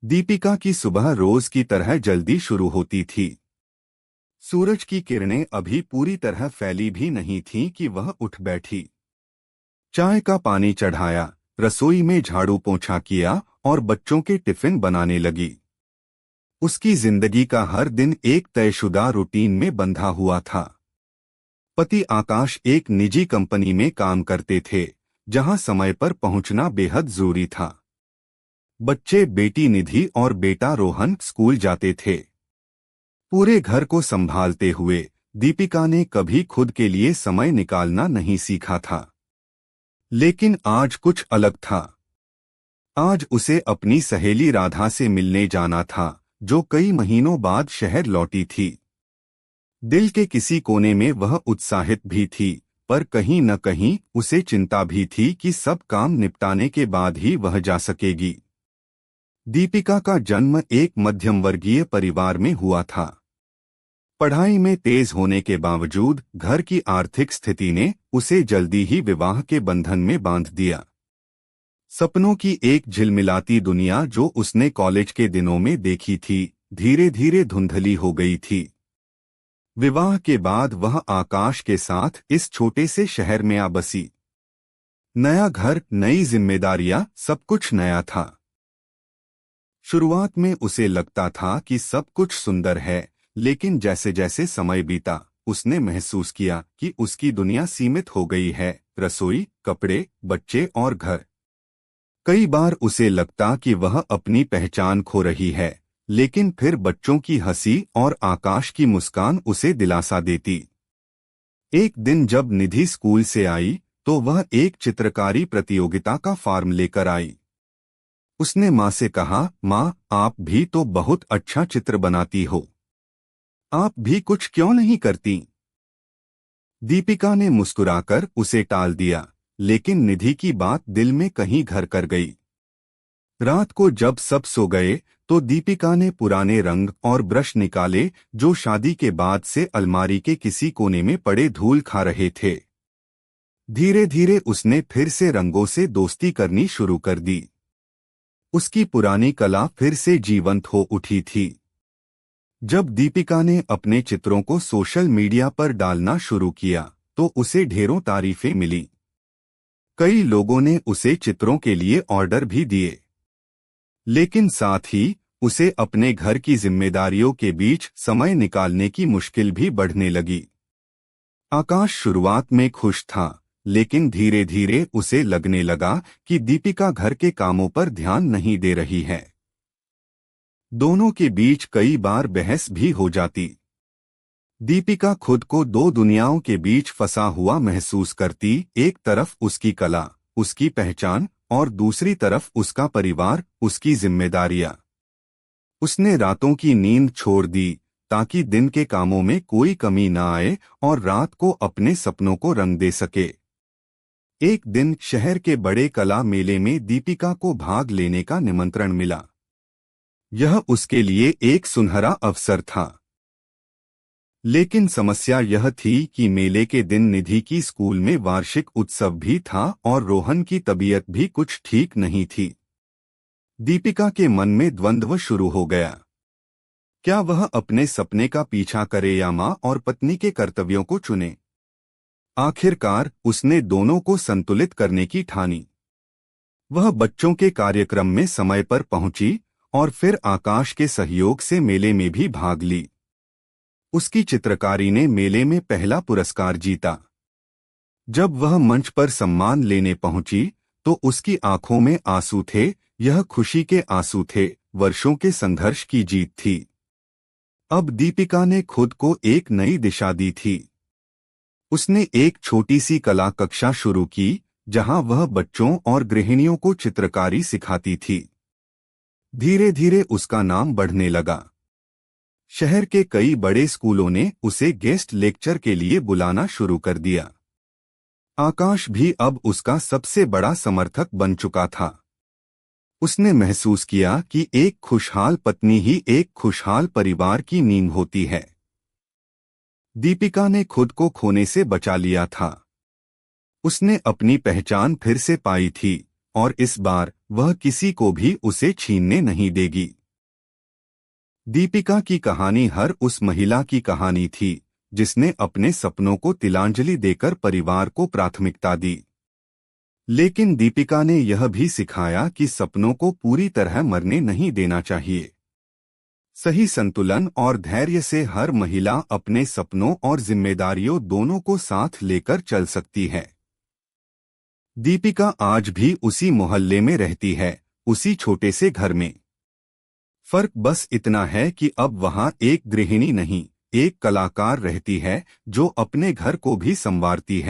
दीपिका की सुबह रोज की तरह जल्दी शुरू होती थी। सूरज की किरणें अभी पूरी तरह फैली भी नहीं थीं कि वह उठ बैठी। चाय का पानी चढ़ाया, रसोई में झाड़ू पोंछा किया और बच्चों के टिफिन बनाने लगी। उसकी जिंदगी का हर दिन एक तयशुदा रूटीन में बंधा हुआ था। पति आकाश एक निजी कंपनी में काम करते थे, जहां समय पर पहुंचना बेहद जरूरी था। बच्चे बेटी निधि और बेटा रोहन स्कूल जाते थे। पूरे घर को संभालते हुए दीपिका ने कभी खुद के लिए समय निकालना नहीं सीखा था। लेकिन आज कुछ अलग था। आज उसे अपनी सहेली राधा से मिलने जाना था, जो कई महीनों बाद शहर लौटी थी। दिल के किसी कोने में वह उत्साहित भी थी, पर कहीं न कहीं उसे चिंता भी थी कि सब काम निपटाने के बाद ही वह जा सकेगी। दीपिका का जन्म एक मध्यम वर्गीय परिवार में हुआ था। पढ़ाई में तेज होने के बावजूद घर की आर्थिक स्थिति ने उसे जल्दी ही विवाह के बंधन में बांध दिया। सपनों की एक झिलमिलाती दुनिया जो उसने कॉलेज के दिनों में देखी थी, धीरे धीरे धुंधली हो गई थी। विवाह के बाद वह आकाश के साथ इस छोटे से शहर में आ बसी। नया घर, नई जिम्मेदारियां, सब कुछ नया था। शुरुआत में उसे लगता था कि सब कुछ सुंदर है, लेकिन जैसे जैसे समय बीता, उसने महसूस किया कि उसकी दुनिया सीमित हो गई है। रसोई, कपड़े, बच्चे और घर। कई बार उसे लगता कि वह अपनी पहचान खो रही है, लेकिन फिर बच्चों की हंसी और आकाश की मुस्कान उसे दिलासा देती। एक दिन जब निधि स्कूल से आई, तो वह एक चित्रकारी प्रतियोगिता का फॉर्म लेकर आई। उसने माँ से कहा, माँ, आप भी तो बहुत अच्छा चित्र बनाती हो। आप भी कुछ क्यों नहीं करती? दीपिका ने मुस्कुराकर उसे टाल दिया, लेकिन निधि की बात दिल में कहीं घर कर गई। रात को जब सब सो गए, तो दीपिका ने पुराने रंग और ब्रश निकाले जो शादी के बाद से अलमारी के किसी कोने में पड़े धूल खा रहे थे। धीरे धीरे उसने फिर से रंगों से दोस्ती करनी शुरू कर दी। उसकी पुरानी कला फिर से जीवंत हो उठी थी। जब दीपिका ने अपने चित्रों को सोशल मीडिया पर डालना शुरू किया, तो उसे ढेरों तारीफें मिली। कई लोगों ने उसे चित्रों के लिए ऑर्डर भी दिए। लेकिन साथ ही उसे अपने घर की जिम्मेदारियों के बीच समय निकालने की मुश्किल भी बढ़ने लगी। आकाश शुरुआत में खुश था, लेकिन धीरे धीरे उसे लगने लगा कि दीपिका घर के कामों पर ध्यान नहीं दे रही है। दोनों के बीच कई बार बहस भी हो जाती। दीपिका खुद को दो दुनियाओं के बीच फंसा हुआ महसूस करती, एक तरफ उसकी कला, उसकी पहचान, और दूसरी तरफ उसका परिवार, उसकी जिम्मेदारियां। उसने रातों की नींद छोड़ दी ताकि दिन के कामों में कोई कमी न आए और रात को अपने सपनों को रंग दे सके। एक दिन शहर के बड़े कला मेले में दीपिका को भाग लेने का निमंत्रण मिला। यह उसके लिए एक सुनहरा अवसर था। लेकिन समस्या यह थी कि मेले के दिन निधि की स्कूल में वार्षिक उत्सव भी था और रोहन की तबीयत भी कुछ ठीक नहीं थी। दीपिका के मन में द्वंद्व शुरू हो गया। क्या वह अपने सपने का पीछा करे या मां और पत्नी के कर्तव्यों को चुने? आखिरकार उसने दोनों को संतुलित करने की ठानी। वह बच्चों के कार्यक्रम में समय पर पहुंची और फिर आकाश के सहयोग से मेले में भी भाग ली। उसकी चित्रकारी ने मेले में पहला पुरस्कार जीता। जब वह मंच पर सम्मान लेने पहुंची, तो उसकी आंखों में आंसू थे। यह खुशी के आंसू थे, वर्षों के संघर्ष की जीत थी। अब दीपिका ने खुद को एक नई दिशा दी थी। उसने एक छोटी सी कला कक्षा शुरू की, जहां वह बच्चों और गृहिणियों को चित्रकारी सिखाती थी। धीरे धीरे उसका नाम बढ़ने लगा। शहर के कई बड़े स्कूलों ने उसे गेस्ट लेक्चर के लिए बुलाना शुरू कर दिया। आकाश भी अब उसका सबसे बड़ा समर्थक बन चुका था। उसने महसूस किया कि एक खुशहाल पत्नी ही एक खुशहाल परिवार की नींव होती है। दीपिका ने खुद को खोने से बचा लिया था। उसने अपनी पहचान फिर से पाई थी, और इस बार वह किसी को भी उसे छीनने नहीं देगी। दीपिका की कहानी हर उस महिला की कहानी थी जिसने अपने सपनों को तिलांजलि देकर परिवार को प्राथमिकता दी। लेकिन दीपिका ने यह भी सिखाया कि सपनों को पूरी तरह मरने नहीं देना चाहिए। सही संतुलन और धैर्य से हर महिला अपने सपनों और जिम्मेदारियों दोनों को साथ लेकर चल सकती है। दीपिका आज भी उसी मोहल्ले में रहती है, उसी छोटे से घर में। फर्क बस इतना है कि अब वहां एक गृहिणी नहीं, एक कलाकार रहती है जो अपने घर को भी संवारती है।